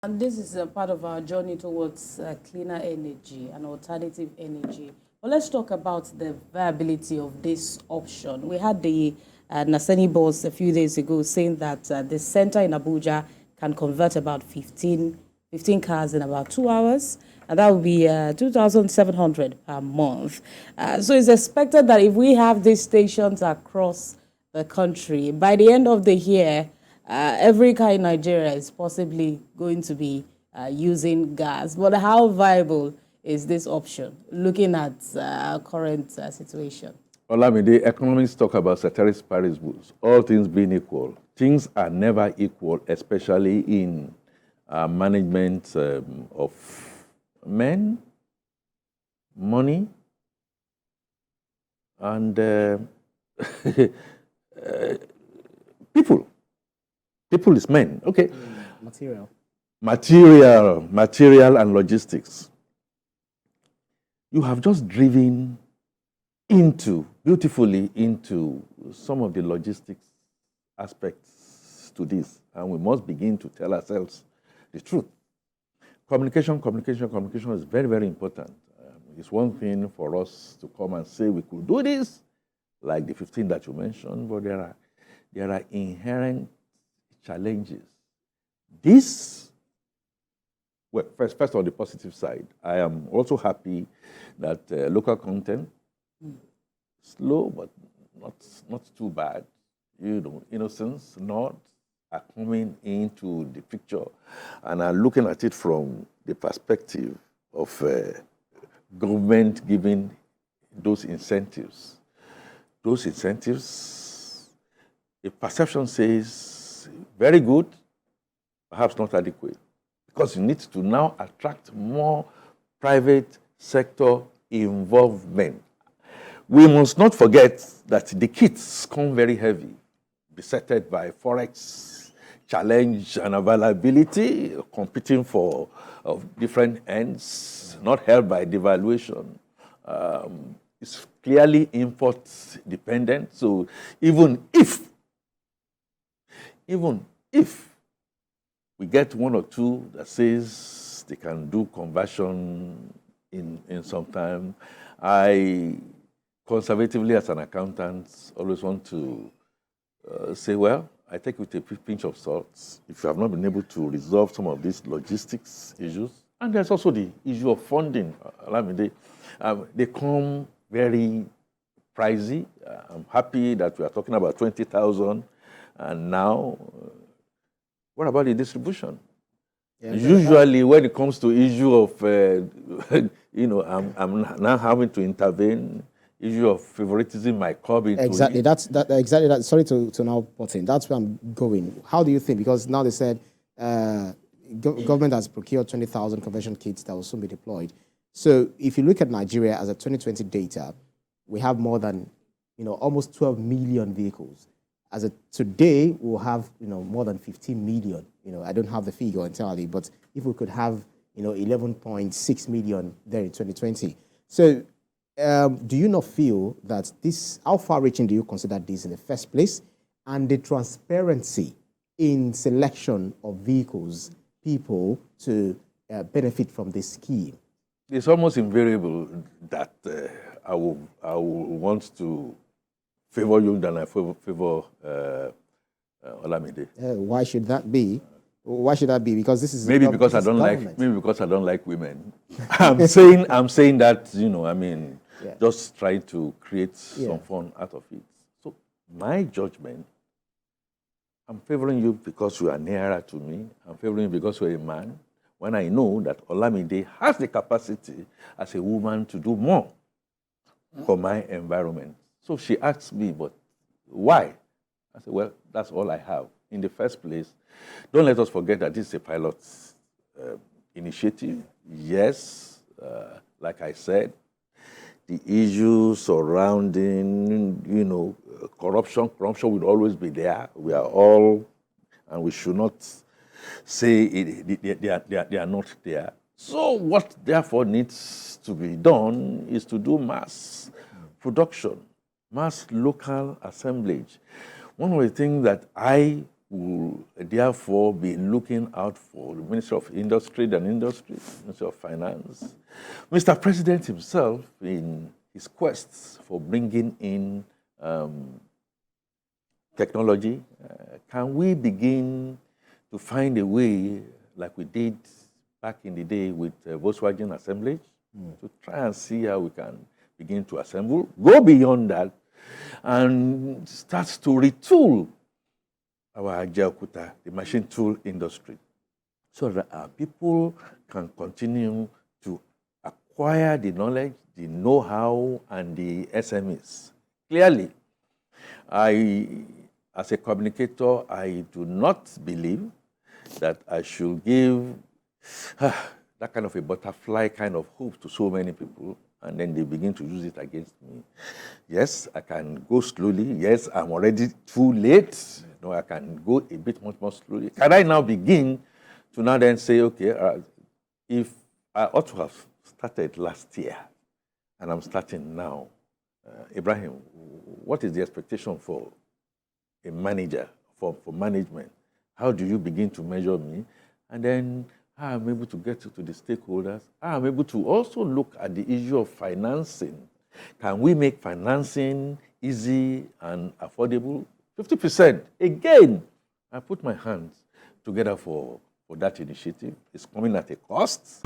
And this is a part of our journey towards cleaner energy and alternative energy. But let's talk about the viability of this option. We had the Naseni boss a few days ago saying that the center in Abuja can convert about 15 cars in about 2 hours, and that would be 2,700 per month. So it's expected that if we have these stations across the country, by the end of the year, every car in Nigeria is possibly going to be using gas. But how viable is this option, looking at our current situation? Olamide, economists talk about ceteris paribus, all things being equal. Things are never equal, especially in management of men, money, and people. People is men. Okay. Material and logistics. You have just driven beautifully into some of the logistics aspects to this. And we must begin to tell ourselves the truth. Communication is very, very important. It's one thing for us to come and say we could do this, like the 15 that you mentioned, but there are inherent challenges. Well, first on the positive side, I am also happy that local content, slow but not too bad, innocence, not are coming into the picture and are looking at it from the perspective of government giving those incentives. Those incentives, the perception says very good, perhaps not adequate, because you need to now attract more private sector involvement. We must not forget that the kits come very heavy, besetted by forex challenge and availability, competing for different ends, not helped by devaluation. It's clearly import dependent. So even if we get one or two that says they can do conversion in some time, I conservatively as an accountant always want to say, well, I take it with a pinch of salt if you have not been able to resolve some of these logistics issues. And there's also the issue of funding. They come very pricey. I'm happy that we are talking about 20,000, and now, what about the distribution? Yeah, usually, when it comes to issue of, I'm now having to intervene. Issue of favoritism might come into exactly. Exactly that. Sorry to now put in. That's where I'm going. How do you think? Because now they said government has procured 20,000 conversion kits that will soon be deployed. So if you look at Nigeria as a 2020 data, we have more than almost 12 million vehicles. As of today, we'll have more than 15 million. I don't have the figure entirely, but if we could have 11.6 million there in 2020. So do you not feel that how far-reaching do you consider this in the first place? And the transparency in selection of vehicles, people to benefit from this scheme? It's almost invariable that I will want to favor you than I favor Olamide. Why should that be? Why should that be? Because this is maybe because I don't like women. I'm saying that just trying to create some fun out of it. So my judgment, I'm favoring you because you are nearer to me. I'm favoring you because you're a man. When I know that Olamide has the capacity as a woman to do more for my environment. So she asked me, but why? I said, well, that's all I have. In the first place, don't let us forget that this is a pilot initiative. Yes, like I said, the issues surrounding, corruption will always be there. We are all, and we should not say they are not there. So what therefore needs to be done is to do mass production, mass local assemblage. One of the things that I will therefore be looking out for the Ministry of Industry, Ministry of Finance, Mr. President himself in his quests for bringing in technology. Can we begin to find a way, like we did back in the day with Volkswagen assemblage, to try and see how we can begin to assemble, go beyond that, and start to retool our Ajaokuta, the machine tool industry, so that our people can continue to acquire the knowledge, the know-how, and the SMEs. Clearly, as a communicator, I do not believe that I should give that kind of a butterfly kind of hope to so many people, and then they begin to use it against me. Yes, I can go slowly. Yes, I'm already too late. No, I can go a bit much more slowly. Can I now begin to now then say, okay, if I ought to have started last year, and I'm starting now, Ibrahim, what is the expectation for a manager, for management? How do you begin to measure me? And then how I'm able to get to the stakeholders. How I'm able to also look at the issue of financing. Can we make financing easy and affordable? 50%. Again, I put my hands together for that initiative. It's coming at a cost.